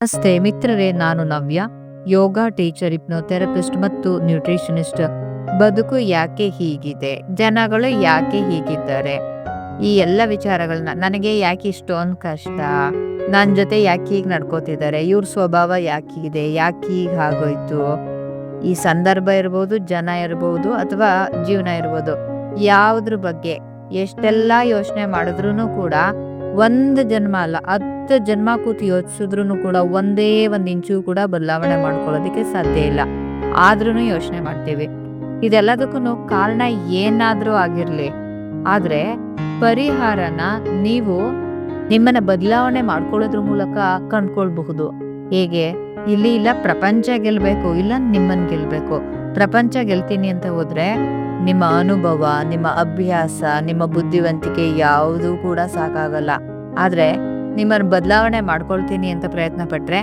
ನಮಸ್ತೆ ಮಿತ್ರರೇ, ನಾನು ನವ್ಯ, ಯೋಗ ಟೀಚರ್, ಹಿಪ್ನೋಥೆರಪಿಸ್ಟ್ ಮತ್ತು ನ್ಯೂಟ್ರಿಷನಿಸ್ಟ್. ಬದುಕು ಯಾಕೆ ಹೀಗಿದೆ, ಜನಗಳು ಯಾಕೆ ಹೀಗಿದ್ದಾರೆ, ಈ ಎಲ್ಲ ವಿಚಾರಗಳನ್ನ ನನಗೆ ಯಾಕೆ ಇಷ್ಟೊಂದು ಕಷ್ಟ, ನನ್ನ ಜೊತೆ ಯಾಕೆ ಹೀಗೆ ನಡ್ಕೋತಿದ್ದಾರೆ, ಇವ್ರ ಸ್ವಭಾವ ಯಾಕೀಗಿದೆ, ಯಾಕೆ ಹೀಗೆ ಆಗೋಯ್ತು, ಈ ಸಂದರ್ಭ ಇರ್ಬೋದು, ಜನ ಇರ್ಬೋದು ಅಥವಾ ಜೀವನ ಇರ್ಬೋದು, ಯಾವುದ್ರ ಬಗ್ಗೆ ಎಷ್ಟೆಲ್ಲ ಯೋಚನೆ ಮಾಡಿದ್ರೂ ಕೂಡ ಒಂದು ಜನ್ಮ ಅಲ್ಲ 10 ಜನ್ಮ ಕೂತು ಯೋಚಿಸಿದ್ರು ಕೂಡ ಒಂದೇ ಒಂದು ಇಂಚು ಕೂಡ ಬದಲಾವಣೆ ಮಾಡ್ಕೊಳ್ಳೋದಕ್ಕೆ ಸಾಧ್ಯ ಇಲ್ಲ. ಆದ್ರೂ ಯೋಚನೆ ಮಾಡ್ತೀವಿ. ಇದೆಲ್ಲದಕ್ಕೂ ಕಾರಣ ಏನಾದ್ರೂ ಆಗಿರ್ಲಿ, ಆದ್ರೆ ಪರಿಹಾರನ ನೀವು ನಿಮ್ಮನ್ನ ಬದಲಾವಣೆ ಮಾಡ್ಕೊಳ್ಳೋದ್ರ ಮೂಲಕ ಕಂಡ್ಕೊಳ್ಬಹುದು. ಹೇಗೆ? ಇಲ್ಲಿ ಇಲ್ಲ ಪ್ರಪಂಚ ಗೆಲ್ಬೇಕು, ಇಲ್ಲ ನಿಮ್ಮನ್ ಗೆಲ್ಬೇಕು. ಪ್ರಪಂಚ ಗೆಲ್ತೀನಿ ಅಂತ ಹೋದ್ರೆ ನಿಮ್ಮ ಅನುಭವ, ನಿಮ್ಮ ಅಭ್ಯಾಸ, ನಿಮ್ಮ ಬುದ್ಧಿವಂತಿಕೆ ಯಾವುದೂ ಕೂಡ ಸಾಕಾಗಲ್ಲ. ಆದ್ರೆ ನಿಮ್ಮನ್ನ ಬದಲಾವಣೆ ಮಾಡ್ಕೊಳ್ತೀನಿ ಅಂತ ಪ್ರಯತ್ನ ಪಟ್ರೆ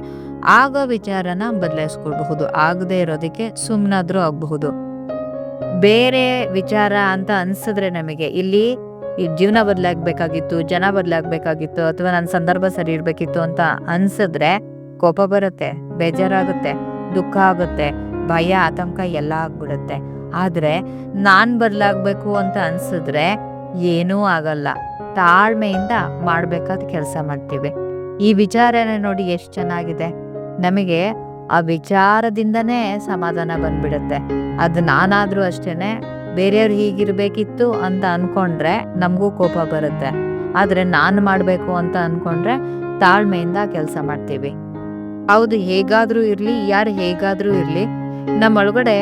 ಆಗೋ ವಿಚಾರನ ಬದಲಾಯಿಸ್ಕೊಳ್ಬಹುದು. ಆಗದೆ ಇರೋದಕ್ಕೆ ಸುಮ್ಮನಾದ್ರೂ ಆಗಬಹುದು. ಬೇರೆ ವಿಚಾರ ಅಂತ ಅನ್ಸಿದ್ರೆ ನಮಗೆ ಇಲ್ಲಿ ಈ ಜೀವನ ಬದಲಾಗಬೇಕಾಗಿತ್ತು, ಜನ ಬದಲಾಗಬೇಕಾಗಿತ್ತು, ಅಥವಾ ನನ್ನ ಸಂದರ್ಭ ಸರಿ ಇರ್ಬೇಕಿತ್ತು ಅಂತ ಅನ್ಸಿದ್ರೆ ಕೋಪ ಬರುತ್ತೆ, ಬೇಜಾರಾಗುತ್ತೆ, ದುಃಖ ಆಗುತ್ತೆ, ಭಯ ಆತಂಕ ಎಲ್ಲ ಆಗ್ಬಿಡುತ್ತೆ. ಆದ್ರೆ ನಾನ್ ಬದಲಾಗಬೇಕು ಅಂತ ಅನ್ಸಿದ್ರೆ ಏನೂ ಆಗಲ್ಲ. ತಾಳ್ಮೆಯಿಂದ ಮಾಡ್ಬೇಕಾದ ಕೆಲಸ ಮಾಡ್ತೀವಿ. ಈ ವಿಚಾರನ ನೋಡಿ ಎಷ್ಟು ಚೆನ್ನಾಗಿದೆ. ನಮಗೆ ಆ ವಿಚಾರದಿಂದನೇ ಸಮಾಧಾನ ಬಂದ್ಬಿಡುತ್ತೆ. ಅದು ನಾನಾದ್ರೂ ಅಷ್ಟೇನೆ, ಬೇರೆಯವ್ರು ಹೀಗಿರ್ಬೇಕಿತ್ತು ಅಂತ ಅನ್ಕೊಂಡ್ರೆ ನಮಗೂ ಕೋಪ ಬರುತ್ತೆ. ಆದ್ರೆ ನಾನು ಮಾಡ್ಬೇಕು ಅಂತ ಅನ್ಕೊಂಡ್ರೆ ತಾಳ್ಮೆಯಿಂದ ಕೆಲಸ ಮಾಡ್ತೀವಿ. ಹೌದು, ಹೇಗಾದ್ರೂ ಇರ್ಲಿ, ಯಾರು ಹೇಗಾದ್ರೂ ಇರ್ಲಿ, ನಮ್ಮೊಳಗಡೆ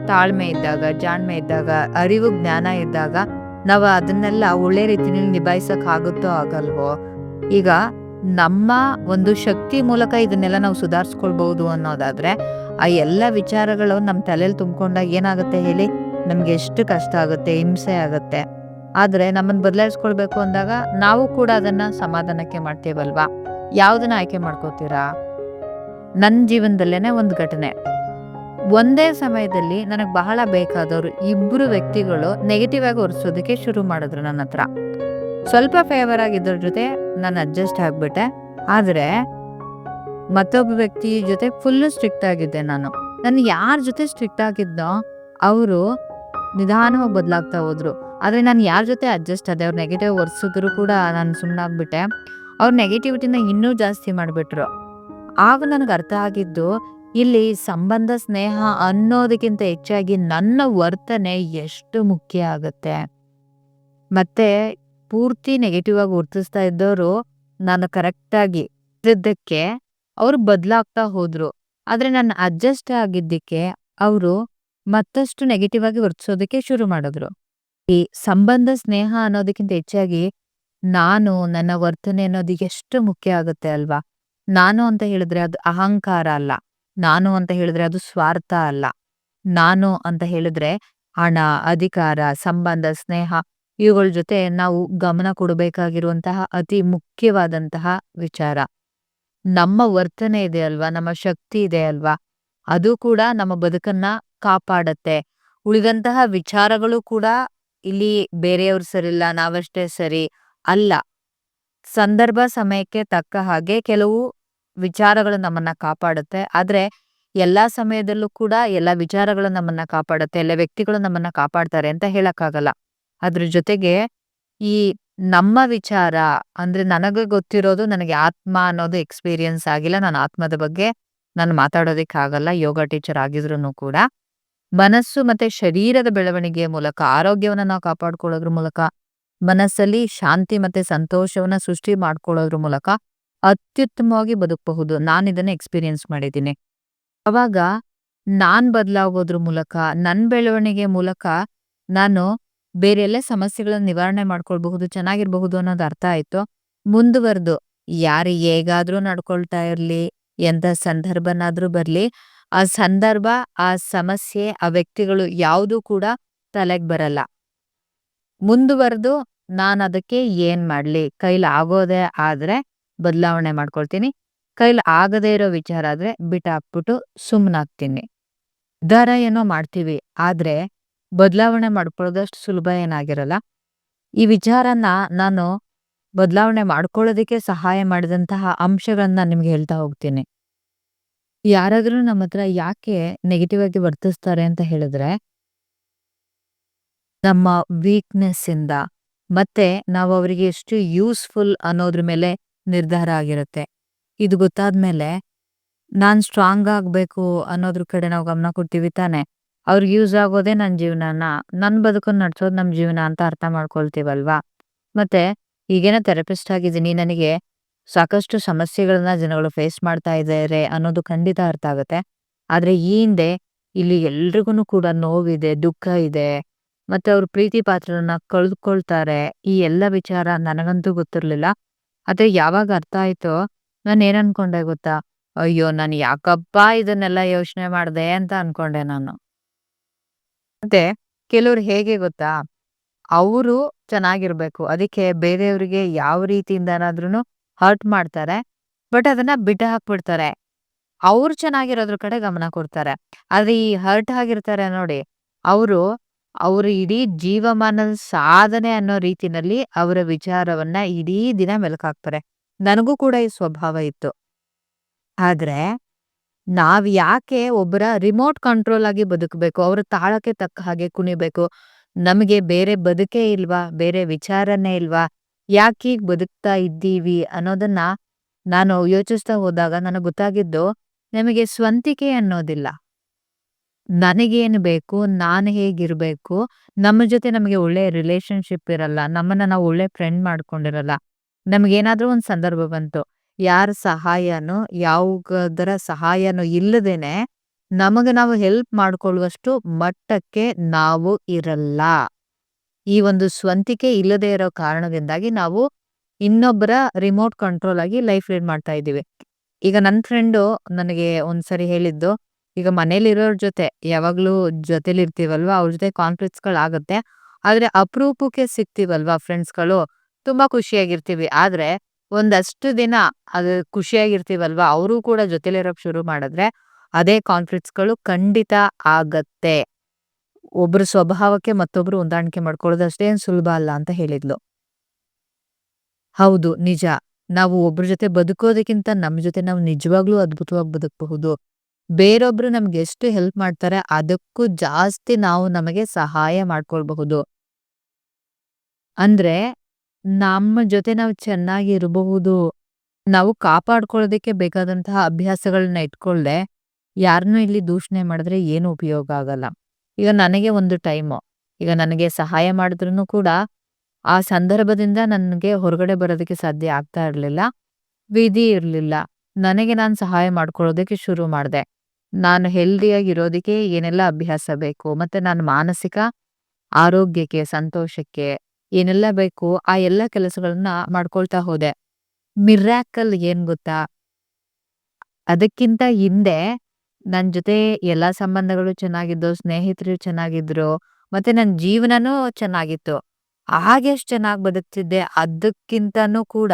ತಾಳ್ಮೆ ಇದ್ದಾಗ, ಜಾಣ್ಮೆ ಇದ್ದಾಗ, ಅರಿವು ಜ್ಞಾನ ಇದ್ದಾಗ ನಾವು ಅದನ್ನೆಲ್ಲ ಒಳ್ಳೆ ರೀತಿಯಲ್ಲಿ ನಿಭಾಯಿಸಕ್ ಆಗುತ್ತೋ ಆಗಲ್ವೋ. ಈಗ ನಮ್ಮ ಒಂದು ಶಕ್ತಿ ಮೂಲಕ ಇದನ್ನೆಲ್ಲ ನಾವು ಸುಧಾರಿಸ್ಕೊಳ್ಬಹುದು ಅನ್ನೋದಾದ್ರೆ ಆ ಎಲ್ಲ ವಿಚಾರಗಳು ನಮ್ಮ ತಲೆಯಲ್ಲಿ ತುಂಬಿಕೊಂಡಾಗ ಏನಾಗುತ್ತೆ ಹೇಳಿ, ನಮ್ಗೆ ಎಷ್ಟು ಕಷ್ಟ ಆಗುತ್ತೆ, ಹಿಂಸೆ ಆಗುತ್ತೆ. ಆದ್ರೆ ನಮ್ಮನ್ನ ಬದಲಾಯಿಸ್ಕೊಳ್ಬೇಕು ಅಂದಾಗ ನಾವು ಕೂಡ ಅದನ್ನ ಸಮಾಧಾನಕ್ಕೆ ಮಾಡ್ತೇವಲ್ವಾ. ಯಾವ್ದನ್ನ ಆಯ್ಕೆ ಮಾಡ್ಕೋತೀರಾ? ನನ್ನ ಜೀವನದಲ್ಲೇನೆ ಒಂದು ಘಟನೆ. ಒಂದೇ ಸಮಯದಲ್ಲಿ ನನಗೆ ಬಹಳ ಬೇಕಾದವರು ಇಬ್ರು ವ್ಯಕ್ತಿಗಳು ನೆಗೆಟಿವ್ ಆಗಿ ವರ್ತಿಸೋದಕ್ಕೆ ಶುರು ಮಾಡಿದ್ರು ನನ್ನ ಹತ್ರ. ಸ್ವಲ್ಪ ಫೇವರ್ ಆಗಿದ್ರ ಜೊತೆ ನಾನು ಅಡ್ಜಸ್ಟ್ ಆಗ್ಬಿಟ್ಟೆ. ಆದ್ರೆ ಮತ್ತೊಬ್ಬ ವ್ಯಕ್ತಿ ಜೊತೆ ಫುಲ್ ಸ್ಟ್ರಿಕ್ಟ್ ಆಗಿದ್ದೆ ನಾನು. ಯಾರ ಜೊತೆ ಸ್ಟ್ರಿಕ್ಟ್ ಆಗಿದ್ನೋ ಅವರು ನಿಧಾನವಾಗಿ ಬದಲಾಗ್ತಾ ಹೋದ್ರು. ಆದ್ರೆ ನಾನು ಯಾರ ಜೊತೆ ಅಡ್ಜಸ್ಟ್ ಆದೆ, ಅವ್ರು ನೆಗೆಟಿವ್ ವರ್ಸಿದ್ರು ಕೂಡ ನಾನು ಸುಮ್ಮನಾಗ್ಬಿಟ್ಟೆ. ಅವ್ರ ನೆಗೆಟಿವಿಟಿನ ಇನ್ನೂ ಜಾಸ್ತಿ ಮಾಡಿಬಿಟ್ರು. ಆಗ ನನಗೆ ಅರ್ಥ ಆಗಿದ್ದು, ಇಲ್ಲಿ ಸಂಬಂಧ ಸ್ನೇಹ ಅನ್ನೋದಕ್ಕಿಂತ ಹೆಚ್ಚಾಗಿ ನನ್ನ ವರ್ತನೆ ಎಷ್ಟು ಮುಖ್ಯ ಆಗುತ್ತೆ. ಮತ್ತೆ ಪೂರ್ತಿ ನೆಗೆಟಿವ್ ಆಗಿ ವರ್ತಿಸ್ತಾ ಇದ್ದವರು ನಾನು ಕರೆಕ್ಟಾಗಿ ಇದ್ದಕ್ಕೆ ಅವರು ಬದಲಾಗ್ತಾ ಹೋದ್ರು. ಆದ್ರೆ ನಾನು ಅಡ್ಜಸ್ಟ್ ಆಗಿದ್ದಕ್ಕೆ ಅವರು ಮತ್ತಷ್ಟು ನೆಗೆಟಿವ್ ಆಗಿ ವರ್ತಿಸೋದಕ್ಕೆ ಶುರು ಮಾಡಿದ್ರು. ಈ ಸಂಬಂಧ ಸ್ನೇಹ ಅನ್ನೋದಕ್ಕಿಂತ ಹೆಚ್ಚಾಗಿ ನಾನು ನನ್ನ ವರ್ತನೆ ಅನ್ನೋದು ಎಷ್ಟು ಮುಖ್ಯ ಆಗುತ್ತೆ ಅಲ್ವಾ. ನಾನು ಅಂತ ಹೇಳಿದ್ರೆ ಅದು ಅಹಂಕಾರ ಅಲ್ಲ. ನಾನು ಅಂತ ಹೇಳಿದ್ರೆ ಅದು ಸ್ವಾರ್ಥ ಅಲ್ಲ. ನಾನು ಅಂತ ಹೇಳಿದ್ರೆ ಹಣ, ಅಧಿಕಾರ, ಸಂಬಂಧ, ಸ್ನೇಹ ಇವುಗಳ ಜೊತೆ ನಾವು ಗಮನ ಕೊಡಬೇಕಾಗಿರುವಂತಹ ಅತಿ ಮುಖ್ಯವಾದಂತಹ ವಿಚಾರ. ನಮ್ಮ ವರ್ತನೆ ಇದೆ ಅಲ್ವಾ, ನಮ್ಮ ಶಕ್ತಿ ಇದೆ ಅಲ್ವಾ, ಅದು ಕೂಡ ನಮ್ಮ ಬದುಕನ್ನ ಕಾಪಾಡತ್ತೆ. ಉಳಿದಂತಹ ವಿಚಾರಗಳು ಕೂಡ ಇಲ್ಲಿ ಬೇರೆಯವ್ರು ಸರಿಲ್ಲ, ನಾವಷ್ಟೇ ಸರಿ ಅಲ್ಲ. ಸಂದರ್ಭ ಸಮಯಕ್ಕೆ ತಕ್ಕ ಹಾಗೆ ಕೆಲವು ವಿಚಾರಗಳು ನಮ್ಮನ್ನ ಕಾಪಾಡುತ್ತೆ. ಆದ್ರೆ ಎಲ್ಲಾ ಸಮಯದಲ್ಲೂ ಕೂಡ ಎಲ್ಲಾ ವಿಚಾರಗಳು ನಮ್ಮನ್ನ ಕಾಪಾಡುತ್ತೆ, ಎಲ್ಲ ವ್ಯಕ್ತಿಗಳು ನಮ್ಮನ್ನ ಕಾಪಾಡ್ತಾರೆ ಅಂತ ಹೇಳಕ್ಕಾಗಲ್ಲ. ಅದ್ರ ಜೊತೆಗೆ ಈ ನಮ್ಮ ವಿಚಾರ ಅಂದ್ರೆ ನನಗೆ ಗೊತ್ತಿರೋದು, ನನಗೆ ಆತ್ಮ ಅನ್ನೋದು ಎಕ್ಸ್ಪೀರಿಯನ್ಸ್ ಆಗಿಲ್ಲ. ನಾನು ಆತ್ಮದ ಬಗ್ಗೆ ನಾನು ಮಾತಾಡೋದಿಕ್ ಆಗಲ್ಲ, ಯೋಗ ಟೀಚರ್ ಆಗಿದ್ರು ಕೂಡ. ಮನಸ್ಸು ಮತ್ತೆ ಶರೀರದ ಬೆಳವಣಿಗೆಯ ಮೂಲಕ ಆರೋಗ್ಯವನ್ನ ನಾವು ಕಾಪಾಡ್ಕೊಳ್ಳೋದ್ರ ಮೂಲಕ, ಮನಸ್ಸಲ್ಲಿ ಶಾಂತಿ ಮತ್ತೆ ಸಂತೋಷವನ್ನ ಸೃಷ್ಟಿ ಮಾಡ್ಕೊಳ್ಳೋದ್ರ ಮೂಲಕ ಅತ್ಯುತ್ತಮವಾಗಿ ಬದುಕಬಹುದು. ನಾನು ಇದನ್ನ ಎಕ್ಸ್ಪೀರಿಯನ್ಸ್ ಮಾಡಿದ್ದೀನಿ. ಅವಾಗ ನಾನ್ ಬದಲಾಗೋದ್ರ ಮೂಲಕ, ನನ್ನ ಬೆಳವಣಿಗೆ ಮೂಲಕ ನಾನು ಬೇರೆ ಎಲ್ಲ ಸಮಸ್ಯೆಗಳನ್ನ ನಿವಾರಣೆ ಮಾಡ್ಕೊಳ್ಬಹುದು, ಚೆನ್ನಾಗಿರ್ಬಹುದು ಅನ್ನೋದು ಅರ್ಥ ಆಯ್ತು. ಮುಂದುವರೆದು ಯಾರು ಹೇಗಾದ್ರೂ ನಡ್ಕೊಳ್ತಾ ಇರ್ಲಿ, ಎಂತ ಸಂದರ್ಭನಾದ್ರೂ ಬರ್ಲಿ, ಆ ಸಂದರ್ಭ, ಆ ಸಮಸ್ಯೆ, ಆ ವ್ಯಕ್ತಿಗಳು ಯಾವುದೂ ಕೂಡ ತಲೆಗೆ ಬರಲ್ಲ. ಮುಂದುವರೆದು ನಾನು ಅದಕ್ಕೆ ಏನ್ ಮಾಡ್ಲಿ, ಕೈಲಿ ಆಗೋದೇ ಆದ್ರೆ ಬದಲಾವಣೆ ಮಾಡ್ಕೊಳ್ತೀನಿ, ಕೈಲಿ ಆಗದೇ ಇರೋ ವಿಚಾರ ಆದ್ರೆ ಬಿಟ್ಟಾಕ್ಬಿಟ್ಟು ಸುಮ್ಮನಾಗ್ತೀನಿ. ನಿರ್ಧಾರ ಏನೋ ಮಾಡ್ತೀವಿ, ಆದ್ರೆ ಬದಲಾವಣೆ ಮಾಡ್ಕೊಳ್ಳೋದಷ್ಟು ಸುಲಭ ಏನಾಗಿರಲ್ಲ. ಈ ವಿಚಾರನ ನಾನು ಬದಲಾವಣೆ ಮಾಡ್ಕೊಳ್ಳೋದಕ್ಕೆ ಸಹಾಯ ಮಾಡಿದಂತಹ ಅಂಶಗಳನ್ನ ನಿಮ್ಗೆ ಹೇಳ್ತಾ ಹೋಗ್ತೀನಿ. ಯಾರಾದ್ರೂ ನಮ್ಮ ಹತ್ರ ಯಾಕೆ ನೆಗೆಟಿವ್ ಆಗಿ ವರ್ತಿಸ್ತಾರೆ ಅಂತ ಹೇಳಿದ್ರೆ, ನಮ್ಮ ವೀಕ್‌ನೆಸ್ ಇಂದ, ಮತ್ತೆ ನಾವು ಅವರಿಗೆ ಎಷ್ಟು ಯೂಸ್‌ಫುಲ್ ಅನ್ನೋದ್ರ ಮೇಲೆ ನಿರ್ಧಾರ ಆಗಿರುತ್ತೆ. ಇದು ಗೊತ್ತಾದ್ಮೇಲೆ ನಾನ್ ಸ್ಟ್ರಾಂಗ್ ಆಗ್ಬೇಕು ಅನ್ನೋದ್ರ ಕಡೆ ನಾವು ಗಮನ ಕೊಡ್ತೀವಿ ತಾನೆ. ಅವ್ರಿಗೆ ಯೂಸ್ ಆಗೋದೇ ನನ್ ಜೀವನಾನ, ನನ್ ಬದುಕನ್ನ ನಡ್ಸೋದು ನಮ್ ಜೀವನ ಅಂತ ಅರ್ಥ ಮಾಡ್ಕೊಳ್ತೀವಲ್ವಾ? ಮತ್ತೆ ಈಗೇನೋ ಥೆರಪಿಸ್ಟ್ ಆಗಿದ್ದೀನಿ. ನನಗೆ ಸಾಕಷ್ಟು ಸಮಸ್ಯೆಗಳನ್ನ ಜನಗಳು ಫೇಸ್ ಮಾಡ್ತಾ ಇದ್ದಾರೆ ಅನ್ನೋದು ಖಂಡಿತ ಅರ್ಥ ಆಗುತ್ತೆ. ಆದ್ರೆ ಈ ಹಿಂದೆ ಇಲ್ಲಿ ಎಲ್ರಿಗೂನು ಕೂಡ ನೋವಿದೆ, ದುಃಖ ಇದೆ. ಮತ್ತೆ ಅವ್ರು ಪ್ರೀತಿ ಪಾತ್ರರನ್ನ ಕಳೆದುಕೊಳ್ತಾರೆ. ಈ ಎಲ್ಲ ವಿಚಾರ ನನಗಂತೂ ಗೊತ್ತಿರ್ಲಿಲ್ಲ. ಆದ್ರೆ ಯಾವಾಗ ಅರ್ಥ ಆಯ್ತೋ, ನಾನೇನ್ ಅನ್ಕೊಂಡೆ ಗೊತ್ತಾ? ಅಯ್ಯೋ! ನಾನು ಯಾಕಪ್ಪ ಇದನ್ನೆಲ್ಲ ಯೋಚನೆ ಮಾಡ್ದೆ ಅಂತ ಅನ್ಕೊಂಡೆ ನಾನು. ಮತ್ತೆ ಕೆಲವ್ರು ಹೇಗೆ ಗೊತ್ತಾ? ಅವರು ಚೆನ್ನಾಗಿರ್ಬೇಕು. ಅದಕ್ಕೆ ಬೇರೆಯವ್ರಿಗೆ ಯಾವ ರೀತಿಯಿಂದನಾದ್ರೂನು ಹರ್ಟ್ ಮಾಡ್ತಾರೆ. ಬಟ್ ಅದನ್ನ ಬಿಟ್ಟು ಹಾಕ್ಬಿಡ್ತಾರೆ. ಅವ್ರು ಚೆನ್ನಾಗಿರೋದ್ರ ಕಡೆ ಗಮನ ಕೊಡ್ತಾರೆ. ಆದ್ರೆ ಈ ಹರ್ಟ್ ಆಗಿರ್ತಾರೆ ನೋಡಿ, ಅವರು ಅವ್ರ ಇಡೀ ಜೀವಮಾನದ ಸಾಧನೆ ಅನ್ನೋ ರೀತಿನಲ್ಲಿ ಅವರ ವಿಚಾರವನ್ನ ಇಡೀ ದಿನ ಮೆಲುಕಾಕ್ತಾರೆ. ನನಗೂ ಕೂಡ ಈ ಸ್ವಭಾವ ಇತ್ತು. ಆದ್ರೆ ನಾವ್ ಯಾಕೆ ಒಬ್ಬರ ರಿಮೋಟ್ ಕಂಟ್ರೋಲ್ ಆಗಿ ಬದುಕಬೇಕು? ಅವ್ರ ತಾಳಕ್ಕೆ ತಕ್ಕ ಹಾಗೆ ಕುಣಿಬೇಕು. ನಮಗೆ ಬೇರೆ ಬದುಕೇ ಇಲ್ವಾ? ಬೇರೆ ವಿಚಾರನೇ ಇಲ್ವಾ? ಯಾಕೀಗ್ ಬದುಕ್ತಾ ಇದ್ದೀವಿ ಅನ್ನೋದನ್ನ ನಾನು ಯೋಚಿಸ್ತಾ ಹೋದಾಗ ನನಗ್ ಗೊತ್ತಾಗಿದ್ದು, ನಮಗೆ ಸ್ವಂತಿಕೆ ಅನ್ನೋದಿಲ್ಲ. ನನಗೇನು ಬೇಕು? ನಾನು ಹೇಗಿರ್ಬೇಕು? ನಮ್ಮ ಜೊತೆ ನಮಗೆ ಒಳ್ಳೆ ರಿಲೇಶನ್‌ಶಿಪ್ ಇರಲ್ಲ. ನಮ್ಮನ್ನ ನಾವು ಒಳ್ಳೆ ಫ್ರೆಂಡ್ ಮಾಡ್ಕೊಂಡಿರಲ್ಲ. ನಮಗೇನಾದ್ರೂ ಒಂದ್ ಸಂದರ್ಭ ಬಂತು. ಯಾರ ಸಹಾಯನೋ, ಯಾವುದರ ಸಹಾಯನೋ ಇಲ್ಲದೇನೆ ನಮಗೆ ನಾವು ಹೆಲ್ಪ್ ಮಾಡ್ಕೊಳ್ಳುವಷ್ಟು ಮಟ್ಟಕ್ಕೆ ನಾವು ಇರಲ್ಲ. ಈ ಒಂದು ಸ್ವಂತಿಕೆ ಇಲ್ಲದೆ ಇರೋ ಕಾರಣದಿಂದಾಗಿ ನಾವು ಇನ್ನೊಬ್ಬರ ರಿಮೋಟ್ ಕಂಟ್ರೋಲ್ ಆಗಿ ಲೈಫ್ ಲೀಡ್ ಮಾಡ್ತಾ ಇದ್ದೀವಿ. ಈಗ ನನ್ನ ಫ್ರೆಂಡು ನನಗೆ ಒಂದ್ಸರಿ ಹೇಳಿದ್ದು, ಈಗ ಮನೇಲಿರೋರ್ ಜೊತೆ ಯಾವಾಗ್ಲೂ ಜೊತೆಲಿರ್ತೀವಲ್ವಾ, ಅವ್ರ ಜೊತೆ ಕಾನ್ಫ್ಲಿಕ್ಟ್ಸ್‌ಗಳಾಗತ್ತೆ. ಆದ್ರೆ ಅಪರೂಪಕ್ಕೆ ಸಿಗ್ತೀವಲ್ವಾ ಫ್ರೆಂಡ್ಸ್‌ಗಳು, ತುಂಬಾ ಖುಷಿಯಾಗಿರ್ತೀವಿ. ಆದ್ರೆ ಒಂದಷ್ಟು ದಿನ ಅದು ಖುಷಿಯಾಗಿರ್ತೀವಲ್ವಾ, ಅವ್ರೂ ಕೂಡ ಜೊತೆಲಿರೋಕ್ ಶುರು ಮಾಡಿದ್ರೆ, ಅದೇ ಕಾನ್ಫ್ಲಿಕ್ಟ್ಸ್‌ಗಳು ಖಂಡಿತ ಆಗತ್ತೆ. ಒಬ್ರ ಸ್ವಭಾವಕ್ಕೆ ಮತ್ತೊಬ್ರು ಹೊಂದಾಣಿಕೆ ಮಾಡ್ಕೊಳ್ಳೋದು ಅಷ್ಟೇನ್ ಸುಲಭ ಅಲ್ಲ ಅಂತ ಹೇಳಿದ್ಲು. ಹೌದು, ನಿಜ. ನಾವು ಒಬ್ರ ಜೊತೆ ಬದುಕೋದಕ್ಕಿಂತ ನಮ್ ಜೊತೆ ನಾವು ನಿಜವಾಗ್ಲೂ ಅದ್ಭುತವಾಗಿ ಬದುಕಬಹುದು. ಬೇರೊಬ್ರು ನಮ್ಗೆ ಎಷ್ಟು ಹೆಲ್ಪ್ ಮಾಡ್ತಾರೆ, ಅದಕ್ಕೂ ಜಾಸ್ತಿ ನಾವು ನಮಗೆ ಸಹಾಯ ಮಾಡ್ಕೊಳ್ಬಹುದು. ಅಂದ್ರೆ ನಮ್ಮ ಜೊತೆ ನಾವು ಚೆನ್ನಾಗಿರಬಹುದು. ನಾವು ಕಾಪಾಡ್ಕೊಳ್ಳೋದಕ್ಕೆ ಬೇಕಾದಂತಹ ಅಭ್ಯಾಸಗಳನ್ನ ಇಟ್ಕೊಳ್ದೆ, ಯಾರನ್ನೂ ಇಲ್ಲಿ ದೂಷಣೆ ಮಾಡಿದ್ರೆ ಏನು ಉಪಯೋಗ ಆಗಲ್ಲ. ಈಗ ನನಗೆ ಒಂದು ಟೈಮು, ಈಗ ನನಗೆ ಸಹಾಯ ಮಾಡಿದ್ರುನು ಕೂಡ, ಆ ಸಂದರ್ಭದಿಂದ ನನ್ಗೆ ಹೊರಗಡೆ ಬರೋದಕ್ಕೆ ಸಾಧ್ಯ ಆಗ್ತಾ ಇರ್ಲಿಲ್ಲ. ವಿಧಿ ಇರ್ಲಿಲ್ಲ. ನನಗೆ ನಾನ್ ಸಹಾಯ ಮಾಡ್ಕೊಳ್ಳೋದಕ್ಕೆ ಶುರು ಮಾಡ್ದೆ. ನಾನು ಹೆಲ್ದಿಯಾಗಿರೋದಕ್ಕೆ ಏನೆಲ್ಲ ಅಭ್ಯಾಸ ಬೇಕು, ಮತ್ತೆ ನಾನು ಮಾನಸಿಕ ಆರೋಗ್ಯಕ್ಕೆ, ಸಂತೋಷಕ್ಕೆ ಏನೆಲ್ಲ ಬೇಕು, ಆ ಎಲ್ಲ ಕೆಲಸಗಳನ್ನ ಮಾಡ್ಕೊಳ್ತಾ ಹೋದೆ. ಮಿರಾಕಲ್ ಏನ್ ಗೊತ್ತಾ? ಅದಕ್ಕಿಂತ ಹಿಂದೆ ನನ್ ಜೊತೆ ಎಲ್ಲಾ ಸಂಬಂಧಗಳು ಚೆನ್ನಾಗಿದ್ದು, ಸ್ನೇಹಿತರು ಚೆನ್ನಾಗಿದ್ರು, ಮತ್ತೆ ನನ್ ಜೀವನನೂ ಚೆನ್ನಾಗಿತ್ತು. ಆಗೆಷ್ಟ್ ಚೆನ್ನಾಗ್ ಬದುಕ್ತಿದ್ದೆ, ಅದಕ್ಕಿಂತನೂ ಕೂಡ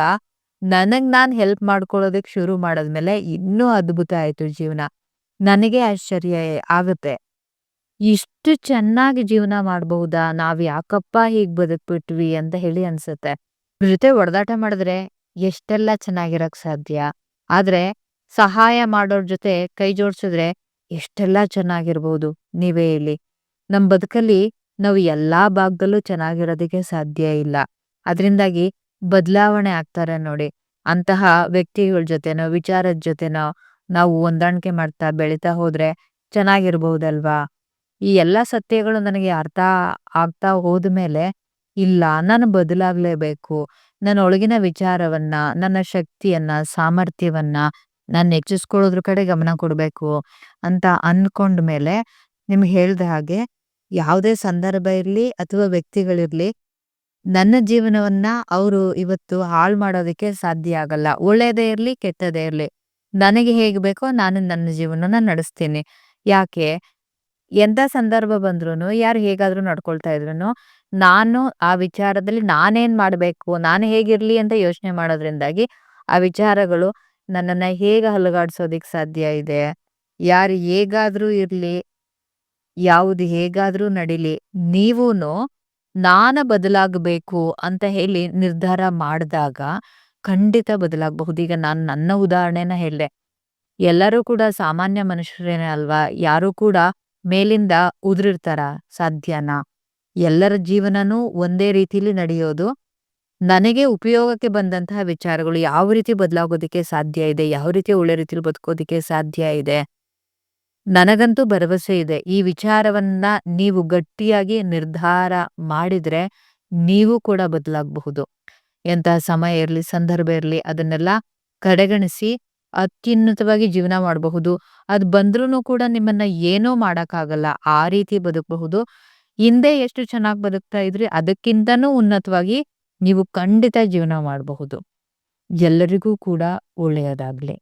ನನಗ್ ನಾನ್ ಹೆಲ್ಪ್ ಮಾಡ್ಕೊಳ್ಳೋದಕ್ ಶುರು ಮಾಡಾದ್ಮೇಲೆ ಇನ್ನೂ ಅದ್ಭುತ ಆಯ್ತು ಜೀವನ. ನನಗೆ ಆಶ್ಚರ್ಯ ಆಗುತ್ತೆ. ಇಷ್ಟು ಚೆನ್ನಾಗಿ ಜೀವನ ಮಾಡ್ಬಹುದಾ? ನಾವ್ ಯಾಕಪ್ಪ ಹೀಗ್ ಬದುಕ್ಬಿಟ್ವಿ ಅಂತ ಹೇಳಿ ಅನ್ಸುತ್ತೆ. ಇವ್ರ್ ಜೊತೆ ಒಡನಾಟ ಮಾಡಿದ್ರೆ ಎಷ್ಟೆಲ್ಲ ಚೆನ್ನಾಗಿರಕ್ ಸಾಧ್ಯ. ಆದ್ರೆ ಸಹಾಯ ಮಾಡೋರ್ ಜೊತೆ ಕೈ ಜೋಡ್ಸಿದ್ರೆ ಎಷ್ಟೆಲ್ಲ ಚೆನ್ನಾಗಿರ್ಬಹುದು. ನೀವೇ ಹೇಳಿ. ನಮ್ ಬದುಕಲ್ಲಿ ನಾವು ಎಲ್ಲಾ ಭಾಗದಲ್ಲೂ ಚೆನ್ನಾಗಿರೋದಕ್ಕೆ ಸಾಧ್ಯ ಇಲ್ಲ. ಅದ್ರಿಂದಾಗಿ ಬದಲಾವಣೆ ಆಗ್ತಾರೆ ನೋಡಿ. ಅಂತಹ ವ್ಯಕ್ತಿಗಳ ಜೊತೆನೋ, ವಿಚಾರದ ಜೊತೆನೋ ನಾವು ಹೊಂದಾಣಿಕೆ ಮಾಡ್ತಾ ಬೆಳೀತಾ ಹೋದ್ರೆ ಚೆನ್ನಾಗಿರ್ಬಹುದಲ್ವಾ? ಈ ಎಲ್ಲಾ ಸತ್ಯಗಳು ನನಗೆ ಅರ್ಥ ಆಗ್ತಾ ಹೋದ್ಮೇಲೆ, ಇಲ್ಲ ನಾನು ಬದಲಾಗ್ಲೇಬೇಕು. ನನ್ನ ಒಳಗಿನ ವಿಚಾರವನ್ನ, ನನ್ನ ಶಕ್ತಿಯನ್ನ, ಸಾಮರ್ಥ್ಯವನ್ನ ನಾನ್ ಹೆಚ್ಚಿಸ್ಕೊಳ್ಳೋದ್ರ ಕಡೆ ಗಮನ ಕೊಡ್ಬೇಕು ಅಂತ ಅಂದ್ಕೊಂಡ್ ಮೇಲೆ, ನಿಮ್ಗ್ ಹೇಳ್ದ ಹಾಗೆ ಯಾವುದೇ ಸಂದರ್ಭ ಇರ್ಲಿ ಅಥವಾ ವ್ಯಕ್ತಿಗಳಿರ್ಲಿ, ನನ್ನ ಜೀವನವನ್ನ ಅವರು ಇವತ್ತು ಹಾಳ್ ಮಾಡೋದಕ್ಕೆ ಸಾಧ್ಯ ಆಗಲ್ಲ. ಒಳ್ಳೇದೇ ಇರ್ಲಿ, ಕೆಟ್ಟದೇ ಇರ್ಲಿ. ನನಗೆ ಹೇಗ್ ಬೇಕೋ ನಾನು ನನ್ನ ಜೀವನನ ನಡೆಸ್ತೀನಿ. ಯಾಕೆ? ಎಂಥ ಸಂದರ್ಭ ಬಂದ್ರೂನು, ಯಾರು ಹೇಗಾದ್ರೂ ನಡ್ಕೊಳ್ತಾ ಇದ್ರೂನು, ನಾನು ಆ ವಿಚಾರದಲ್ಲಿ ನಾನೇನ್ ಮಾಡ್ಬೇಕು, ನಾನು ಹೇಗಿರ್ಲಿ ಅಂತ ಯೋಚನೆ ಮಾಡೋದ್ರಿಂದಾಗಿ, ಆ ವಿಚಾರಗಳು ನನ್ನನ್ನ ಹೇಗೆ ಅಲುಗಾಡ್ಸೋದಿಕ್ ಸಾಧ್ಯ ಇದೆ. ಯಾರು ಹೇಗಾದ್ರೂ ಇರ್ಲಿ, ಯಾವುದು ಹೇಗಾದ್ರೂ ನಡೀಲಿ, ನೀವೂನು ನಾನ ಬದಲಾಗಬೇಕು ಅಂತ ಹೇಳಿ ನಿರ್ಧಾರ ಮಾಡ್ದಾಗ ಖಂಡಿತ ಬದಲಾಗಬಹುದು. ಈಗ ನಾನು ನನ್ನ ಉದಾಹರಣೆನ ಹೇಳ್ದೆ. ಎಲ್ಲರೂ ಕೂಡ ಸಾಮಾನ್ಯ ಮನುಷ್ಯರೇನೇ ಅಲ್ವಾ? ಯಾರೂ ಕೂಡ ಮೇಲಿಂದ ಉದುರಿರ್ತಾರ? ಸಾಧ್ಯನಾ? ಎಲ್ಲರ ಜೀವನನೂ ಒಂದೇ ರೀತಿಲಿ ನಡೆಯೋದು. ನನಗೆ ಉಪಯೋಗಕ್ಕೆ ಬಂದಂತಹ ವಿಚಾರಗಳು ಯಾವ ರೀತಿ ಬದಲಾಗೋದಕ್ಕೆ ಸಾಧ್ಯ ಇದೆ? ಯಾವ ರೀತಿ ಒಳ್ಳೆ ರೀತಿಲಿ ಬದುಕೋದಕ್ಕೆ ಸಾಧ್ಯ ಇದೆ? ನನಗಂತೂ ಭರವಸೆ ಇದೆ. ಈ ವಿಚಾರವನ್ನ ನೀವು ಗಟ್ಟಿಯಾಗಿ ನಿರ್ಧಾರ ಮಾಡಿದ್ರೆ, ನೀವು ಕೂಡ ಬದಲಾಗಬಹುದು. ಎಂತಹ ಸಮಯ ಇರಲಿ, ಸಂದರ್ಭ ಇರಲಿ, ಅದನ್ನೆಲ್ಲ ಕಡೆಗಣಿಸಿ ಅತ್ಯುನ್ನತವಾಗಿ ಜೀವನ ಮಾಡಬಹುದು. ಅದು ಬಂದ್ರೂ ಕೂಡ ನಿಮ್ಮನ್ನ ಏನೂ ಮಾಡಕ್ಕಾಗಲ್ಲ. ಆ ರೀತಿ ಬದುಕಬಹುದು. ಹಿಂದೆ ಎಷ್ಟು ಚೆನ್ನಾಗಿ ಬದುಕ್ತಾ ಇದ್ರಿ, ಅದಕ್ಕಿಂತನೂ ಉನ್ನತವಾಗಿ ನೀವು ಖಂಡಿತ ಜೀವನ ಮಾಡಬಹುದು. ಎಲ್ಲರಿಗೂ ಕೂಡ ಒಳ್ಳೆಯದಾಗ್ಲಿ.